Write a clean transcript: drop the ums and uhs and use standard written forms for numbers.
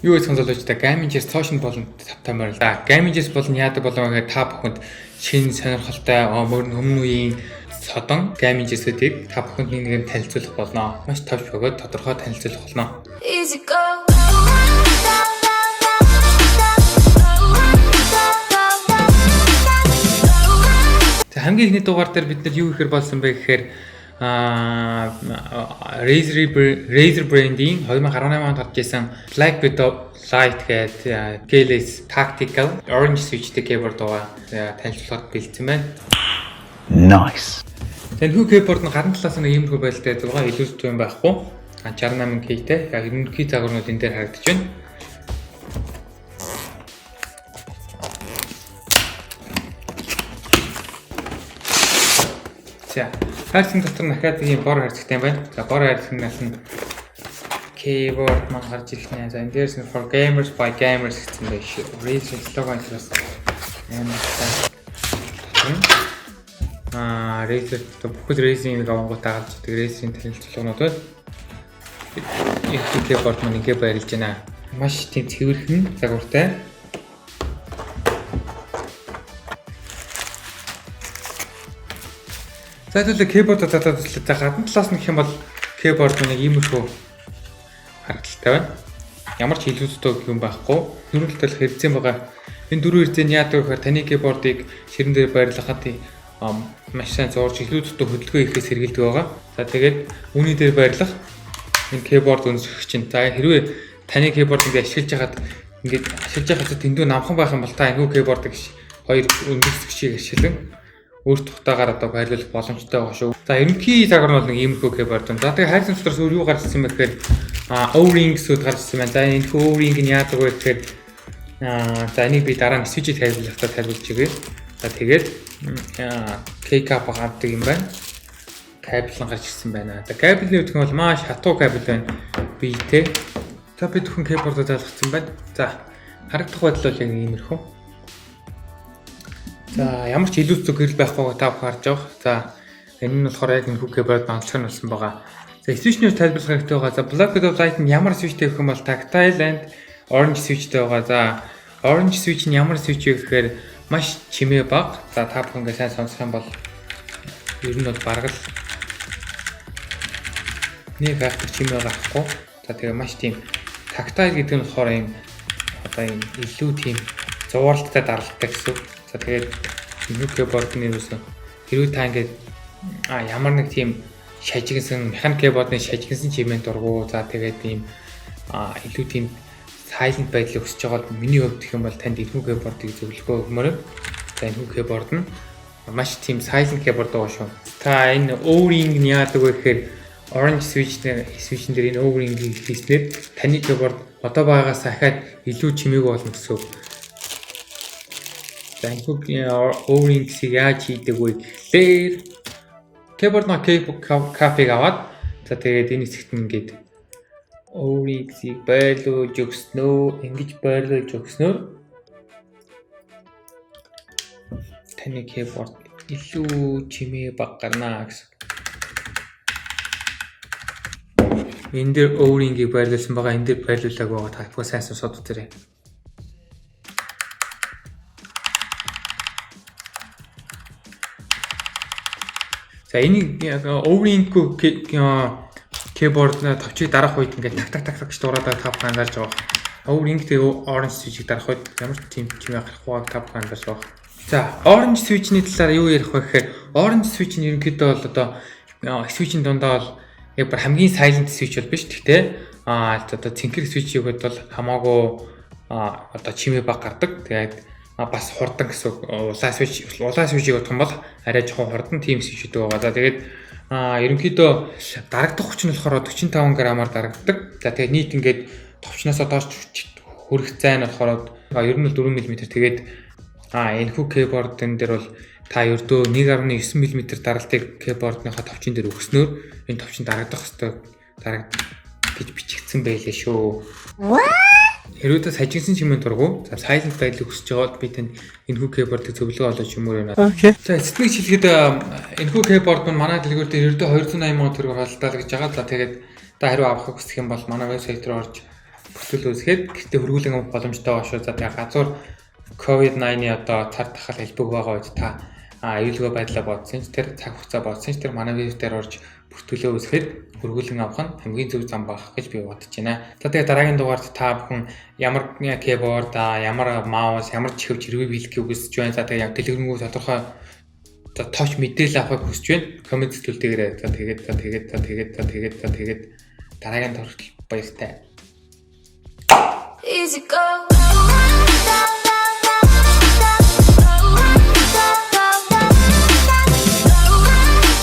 Юу гэж сонсолж та Gaming-с цоошин болон тавтамаар. За, Gaming-с болон яадаг болоо гэхэд та бүхэнд шинэ сонирхолтой өмнө үеийн содон Gaming-сүүдийг та бүхэнд нэг танилцуулах болно. Маш тавч бөгөөд тодорхой танилцуулах болно. За, хамгийн ихний дугаар дээр бид нар юу гэхээр болсон бэ гэхээр Razer brand-ийн 2018 онд гарч ирсэн Black Widow Lite гэдэг keyless tactical orange switchтэй keyboard байгаа танилцуулахад бэлдсэн байна. Nice. Тэнхүү keyboard нь гадна талаас нь иймэрхүү байлтай байгаа. Илүү юм байхгүй. 68K-тэй. Яг ерөнхий загварнууд энэ дээр харагдаж байна. За, хайрцаг дотор дахиад ийм бор хайрцагтай байна. За, бор хайрцагнаас нь keyboard маань гарч ирэх нэ. За, энэ дээрс нь for gamers by gamers гэсэн байх шүү. Razer лого анхлаас Razer бүхэл Razer-ийн авангуудаа гарч ирдэг Razer-ийн танилцуулгууд байна. Энэ keyboard маань ингэ байрлаж байна. Маш тийм цэвэрхэн загвартай. За тэгвэл keyboard-д гадна талаас нь гэх юм бол keyboard нэг иймэрхүү харагдaltaй байна. Ямар ч хэлүүлэлттэй юм байхгүй. Дөрвөлтөл хэрэгцээ байгаа. Энэ дөрвөн хэрэгцээ нь яадаг вэ гэхээр таны keyboard-ыг ширэн дээр байрлахад маш сайн зурж хэлүүлэлттэй хөдөлгөөн ихээс сэргийлдэг байгаа. За тэгээд үүний дээр байрлах энэ keyboard өнсгөх чинь. За хэрвээ таны keyboard-ыг ашиглаж байхад ингээд ашиглаж байхад дэндүү намхан байх юм бол та энэ keyboard-ыг хоёр өндөсгчийг ашиглан өөрт тухтаагаар одоо байрлуулах боломжтой байгаа шүү. За ерөнхий загвар нь бол нэг иймэрхүү keyboard юм. За тэгээ хайрцаг дотроос юу гарч ирсэн бэ гэхээр O-ring гэсүүд гарч ирсэн байна. За энэ O-ring нь яадаг вэ гэхээр за энийг би дараа нь switch-ийг тайлбарлахдаа тайлбарлаж өгье. За тэгээд K-cap гардаг юм байна. Кабель гарч ирсэн байна. За кабелийн үгэх нь бол маш хатуу кабель байна. Биетэй. За би зөвхөн keyboard-д залгацсан байна. За харагдах байдал бол яг иймэрхүү. За ямар ч илүү зүг гэрэл байхгүй та бүхэн харж байгаа. За энэ нь болохоор яг энэ keyboard онцлог нь болсон байгаа. За switch-ний тайлбарлах хэрэгтэй байгаа. За Black Widow Lite нь ямар switchтэй гэх юм бол tactile and orange switchтэй байгаа. За orange switch нь ямар switch вэ гэхээр маш чимээ бага. За та бүхэн сайн сонсох юм бол ер нь бол бараг л нэг гахт чимээ гарахгүй. За тэгээ маш тийм tactile гэдэг нь болохоор юм одоо юм илүү тийм зууралтай даралтай гэсэн. За тэгээд энэ keyboard-ны юусэн хэрвээ та ингээд ямар нэг тийм шажигнсан механик keyboard-ны шажигнсан чимээнд дургу. За тэгээд ийм илүү тийм silent байдлыг өсөж байгаа бол миний хувьд гэх юм бол танд энэ keyboard-ыг зөвлөгөө өгмөр. За энэ keyboard нь маш тийм silent keyboard байгаа шүү. Та энэ O-ring нь яадаг вэ гэхээр orange switch-н дээр энэ O-ring-ийг хийснээр таны keyboard одоо байгаагаас дахиад илүү чимээгүй болно гэсэн үг. За энэ O-ring-ийг яаж хийдэг вэ гэхээр keyboard-ны капыг аваад за тэгээд энэ хэсэгт ингээд O-ring-ийг байлуулж өгснөө ингэж байлуулж өгснөөр таны keyboard илүү чимээ баг гарна гэсэн. Энэ дээр O-ring-ийг байлуулсан байгаа, энэ дээр байлуулаагүй байгаа. Та бүхэн сайн сонсоод үзээрэй. За энийг O-ring-гүй keyboard товчийг дарах үед ингээд так гэж дураад байгаа та бүхэн анзаарж байгаа. O-ring-тэй orange switch-ийг дарах үед ямар ч тийм чимээ гарахгүй та бүхэн анзаарж байгаа. За orange switch-ний талаар юу ярих вэ гэхээр orange switch нь ерөнхийдөө бол одоо switch-ийн дундаа бол яг хамгийн silent switch бол биш. Гэхдээ одоо цэнхэр switch-ийг бол хамаагүй одоо чимээ баг гардаг. Тэгээд бас хурдан гэсэн улаан switch-ийг бодох юм бол арай жоохон хурдан team switch-үүд байгаа. За тэгээд ерөнхийдөө дарагдах хүч нь болохоор 45 г-аар дарагддаг. За тэгээд нийт ингээд товчноосоо доош хүрэх зай нь болохоор ер нь 4 мм. Тэгээд энэхүү keyboard-ын дээр бол та ердөө 1.9 мм даралтыг keyboard-ныхаа товчин дээр өгснөөр энэ товчин дарагдах ёстой гэж бичигдсэн байлээ шүү. Хэрвээ та сажигсан чимээ дургу. За silent байдлыг хүсэж байгаа бол би танд энэхүү keyboard-ыг зөвлөгөө олж юмөр байна. Окей. За эцэстний шилгээд энэхүү keyboard маань манай дэлгүүр дээр ердөө 280 сая төгрөг худалдаа гэж байгаа. За тэгээд та хэрвээ авахыг хүсэх юм бол манай вебсайт руу орж бүтээл үүсгээд гэртээ хөргүүлэн авах боломжтой байгаа шүү. За тэгээд газар COVID-19 одоо цар тахал хэлбэг байгаа үед та аюулгүй байдлаа бодсон ч тэр цаг хугацаа бодсон ч тэр манай веб дээр орж бүртгүүлээ үүсгэхэд хөргүүлэн авах нь хамгийн зөв зам байх гэж би бодож байна. За тэгээд дараагийн дугаард та бүхэн ямар keyboard, ямар маус, ямар чихвч хэрвээ бэлтгэх хүсэж байна. За тэгээд дэлгэрэнгүй тодорхой тооч мэдээлэл авахыг хүсэж байна. Коммент зүйлтэйгээрээ за тэгээд дараагийн дугаард баяртай. Easy go.